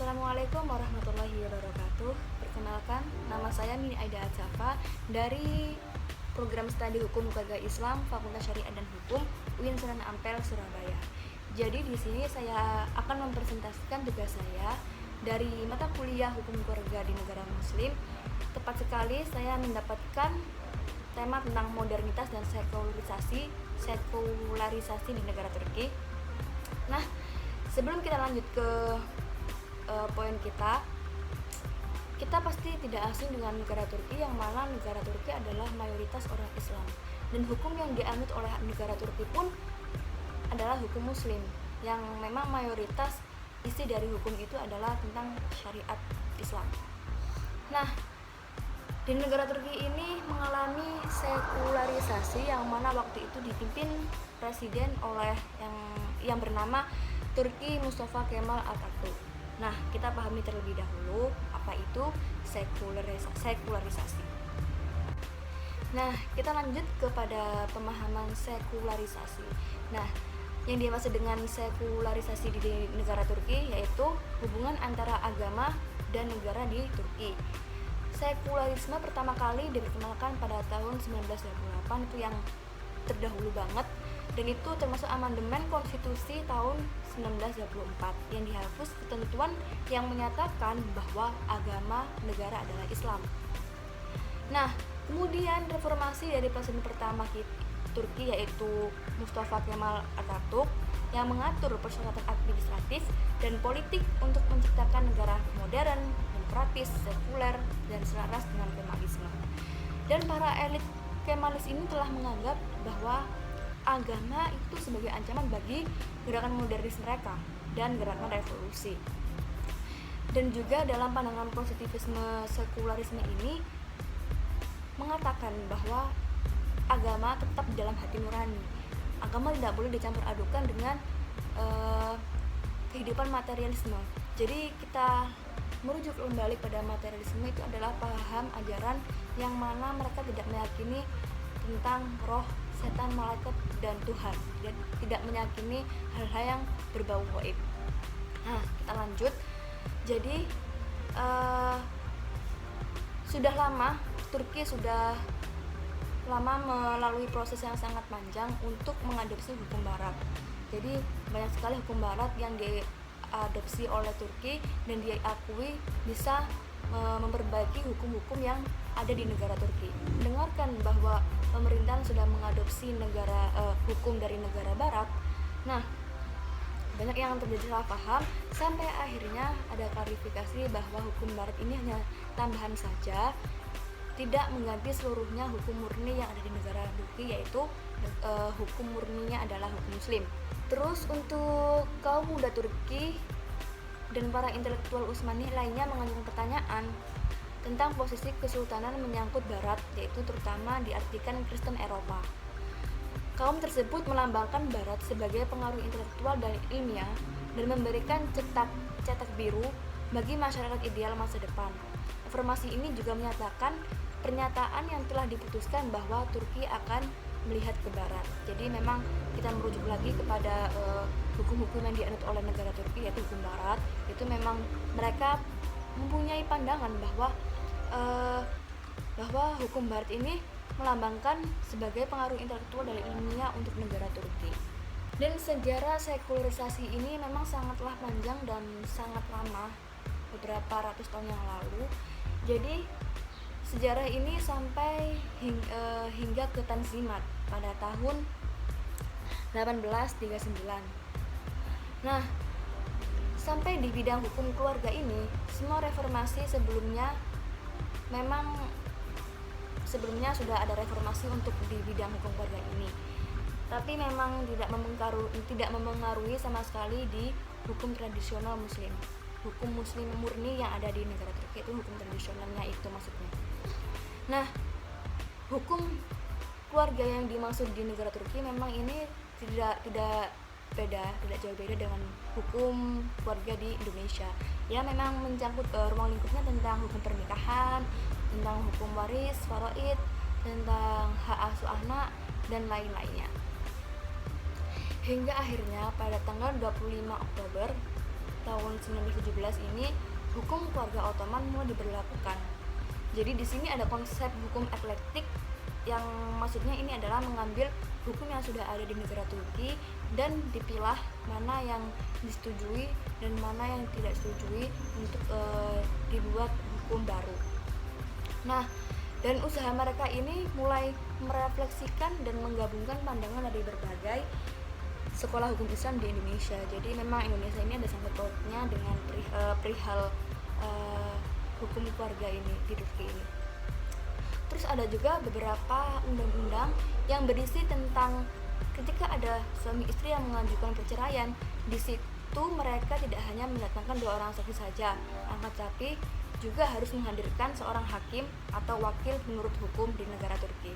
Assalamualaikum warahmatullahi wabarakatuh. Perkenalkan, nama saya Mini Aida Atsafa dari Program Studi Hukum Keluarga Islam Fakultas Syariah dan Hukum UIN Sunan Ampel, Surabaya. Jadi di sini saya akan mempresentasikan tugas saya dari mata kuliah Hukum Keluarga di negara Muslim. Tepat sekali saya mendapatkan tema tentang modernitas dan sekularisasi di negara Turki. Nah, sebelum kita lanjut ke poin kita pasti tidak asing dengan negara Turki, yang mana negara Turki adalah mayoritas orang Islam, dan hukum yang dianut oleh negara Turki pun adalah hukum Muslim, yang memang mayoritas isi dari hukum itu adalah tentang syariat Islam. Nah, di negara Turki ini mengalami sekularisasi, yang mana waktu itu dipimpin presiden oleh yang bernama Turki Mustafa Kemal Atatürk. Nah, kita pahami terlebih dahulu apa itu sekularisasi. Nah, kita lanjut kepada pemahaman sekularisasi. Nah, yang dimaksud dengan sekularisasi di negara Turki yaitu hubungan antara agama dan negara di Turki. Sekularisme pertama kali diperkenalkan pada tahun 1928, itu yang terdahulu banget, dan itu termasuk amandemen konstitusi tahun 1924 yang dihapus ketentuan yang menyatakan bahwa agama negara adalah Islam. Nah, kemudian reformasi dari presiden pertama Turki yaitu Mustafa Kemal Atatürk yang mengatur persyaratan administratif dan politik untuk menciptakan negara modern, demokratis, sekuler, dan selaras dengan Kemalisme. Dan para elit Kemalis ini telah menganggap bahwa agama itu sebagai ancaman bagi gerakan modernis mereka dan gerakan revolusi. Dan juga dalam pandangan positivisme sekularisme ini mengatakan bahwa agama tetap di dalam hati nurani. Agama tidak boleh dicampur adukan dengan kehidupan materialisme. Jadi kita merujuk kembali pada materialisme itu adalah paham ajaran yang mana mereka tidak meyakini tentang roh, setan, malaikat, dan Tuhan, dan tidak meyakini hal-hal yang berbau gaib. Nah, kita lanjut. Jadi sudah lama Turki sudah lama melalui proses yang sangat panjang untuk mengadopsi hukum barat. Jadi banyak sekali hukum barat yang diadopsi oleh Turki dan diakui bisa memperbaiki hukum-hukum yang ada di negara Turki. Mendengarkan bahwa pemerintahan sudah mengadopsi hukum dari negara barat. Nah, banyak yang terjadi salah paham sampai akhirnya ada klarifikasi bahwa hukum barat ini hanya tambahan saja, tidak mengganti seluruhnya hukum murni yang ada di negara Turki, yaitu hukum murninya adalah hukum Muslim. Terus untuk kaum muda Turki dan para intelektual Utsmani lainnya mengajukan pertanyaan tentang posisi kesultanan menyangkut barat, yaitu terutama diartikan Kristen Eropa. Kaum tersebut melambangkan barat sebagai pengaruh intelektual dan ilmiah dan memberikan cetak biru bagi masyarakat ideal masa depan. Reformasi ini juga menyatakan pernyataan yang telah diputuskan bahwa Turki akan melihat ke barat. Jadi memang kita merujuk lagi kepada hukum-hukum yang dianut oleh negara Turki, yaitu hukum barat. Itu memang mereka mempunyai pandangan bahwa hukum barat ini melambangkan sebagai pengaruh intelektual dan ilmiah untuk negara Turki. Dan sejarah sekularisasi ini memang sangatlah panjang dan sangat lama, beberapa ratus tahun yang lalu. Jadi sejarah ini sampai hingga ke Tanzimat pada tahun 1839. Nah, sampai di bidang hukum keluarga ini, semua reformasi sebelumnya sudah ada reformasi untuk di bidang hukum keluarga ini, tapi memang tidak memengaruhi sama sekali di hukum tradisional Muslim. Hukum Muslim murni yang ada di negara Turki itu hukum tradisionalnya itu maksudnya. Nah, hukum keluarga yang dimaksud di negara Turki memang ini tidak jauh beda dengan hukum keluarga di Indonesia. Ya, memang mencangkut ruang lingkupnya tentang hukum pernikahan, tentang hukum waris, faraid, tentang hak asuh anak, dan lain-lainnya. Hingga akhirnya pada tanggal 25 Oktober tahun 1917 ini hukum keluarga Ottoman mulai diberlakukan. Jadi di sini ada konsep hukum eklektik, yang maksudnya ini adalah mengambil hukum yang sudah ada di negara Turki dan dipilah mana yang disetujui dan mana yang tidak disetujui untuk dibuat hukum baru. Nah, dan usaha mereka ini mulai merefleksikan dan menggabungkan pandangan dari berbagai sekolah hukum Islam di Indonesia. Jadi memang Indonesia ini ada sangkut pautnya dengan perihal hukum keluarga ini di Turki ini. Terus ada juga beberapa undang-undang yang berisi tentang ketika ada suami istri yang mengajukan perceraian, di situ mereka tidak hanya mendatangkan 2 orang saksi saja, akan tetapi juga harus menghadirkan seorang hakim atau wakil penurut hukum di negara Turki.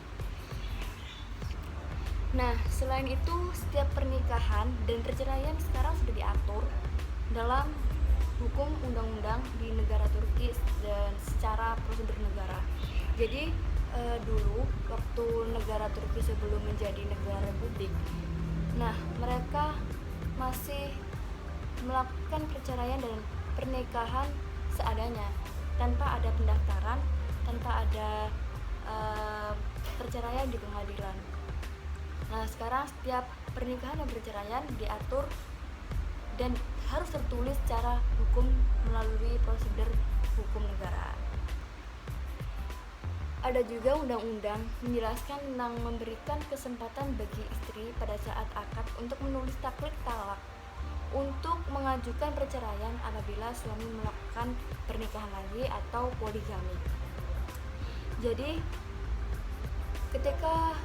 Nah, selain itu setiap pernikahan dan perceraian sekarang sudah diatur dalam hukum undang-undang di negara Turki dan secara prosedur negara. Jadi dulu waktu negara Turki sebelum menjadi negara republik, nah mereka masih melakukan perceraian dan pernikahan seadanya, tanpa ada pendaftaran, tanpa ada perceraian di pengadilan. Nah, sekarang setiap pernikahan dan perceraian diatur dan harus tertulis secara hukum melalui prosedur hukum negara. Ada juga undang-undang menjelaskan tentang memberikan kesempatan bagi istri pada saat akad untuk menulis taklid talak untuk mengajukan perceraian apabila suami melakukan pernikahan lagi atau poligami. Jadi ketika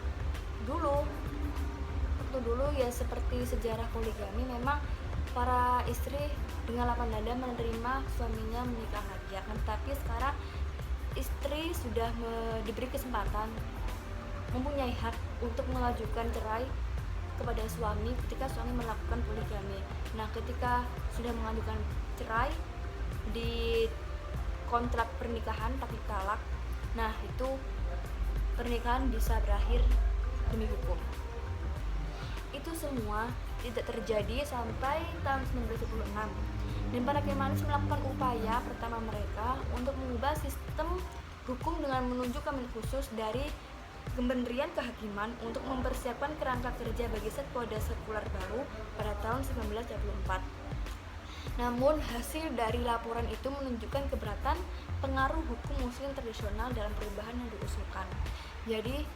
waktu dulu ya seperti sejarah poligami, memang para istri dengan lapang dada menerima suaminya menikah lagi. Tapi sekarang istri sudah diberi kesempatan, mempunyai hak untuk mengajukan cerai kepada suami ketika suami melakukan poligami. Nah, ketika sudah mengajukan cerai di kontrak pernikahan tapi talak, nah itu pernikahan bisa berakhir demi hukum. Itu semua tidak terjadi sampai tahun 1926. Dan para kemanis melakukan upaya pertama mereka untuk mengubah sistem hukum dengan menunjuk Kamen khusus dari Kementerian Kehakiman untuk mempersiapkan kerangka kerja bagi sekode sekuler baru pada tahun 1934. Namun hasil dari laporan itu menunjukkan keberatan pengaruh hukum muslim tradisional dalam perubahan yang diusulkan. Jadi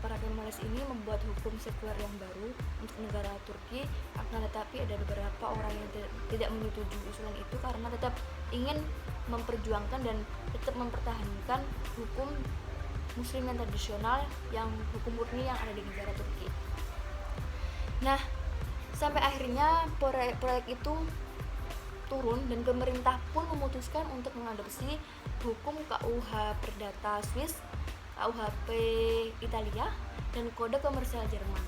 para kemanis ini membuat hukum sekuler yang baru untuk negara Turki, akan tetapi ada beberapa orang yang tidak menyetujui usulan itu karena tetap ingin memperjuangkan dan tetap mempertahankan hukum muslim yang tradisional, yang hukum murni yang ada di negara Turki. Nah, sampai akhirnya proyek itu turun dan pemerintah pun memutuskan untuk mengadopsi hukum KUH Perdata Swiss, KUHP Italia, dan Kode Komersial Jerman.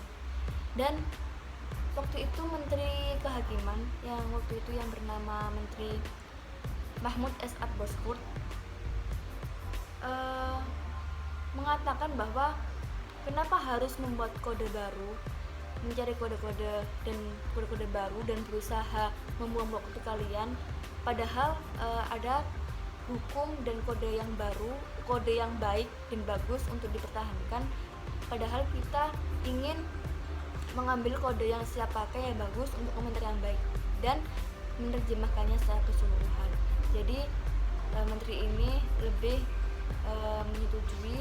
Dan waktu itu Menteri Kehakiman yang waktu itu yang bernama Menteri Mahmud Esad Bozkurt mengatakan bahwa kenapa harus membuat kode baru, mencari kode-kode dan kode-kode baru dan berusaha membuang waktu kalian, padahal ada hukum dan kode yang baru, kode yang baik dan bagus untuk dipertahankan. Padahal kita ingin mengambil kode yang siap pakai yang bagus untuk komentar yang baik dan menerjemahkannya secara keseluruhan. Jadi menteri ini lebih menyetujui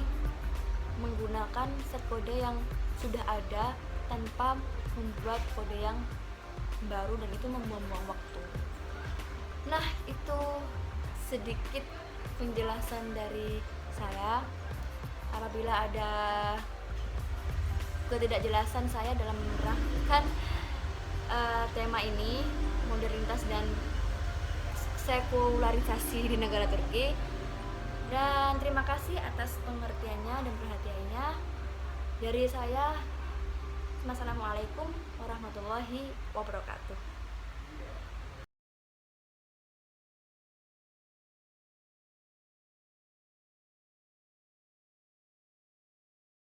menggunakan set kode yang sudah ada tanpa membuat kode yang baru, dan itu membuang-buang waktu. Nah, itu sedikit penjelasan dari saya. Apabila ada ketidakjelasan saya dalam menerangkan tema ini, modernitas dan sekularisasi di negara Turki, dan terima kasih atas pengertiannya dan perhatiannya dari saya. Wassalamualaikum warahmatullahi wabarakatuh.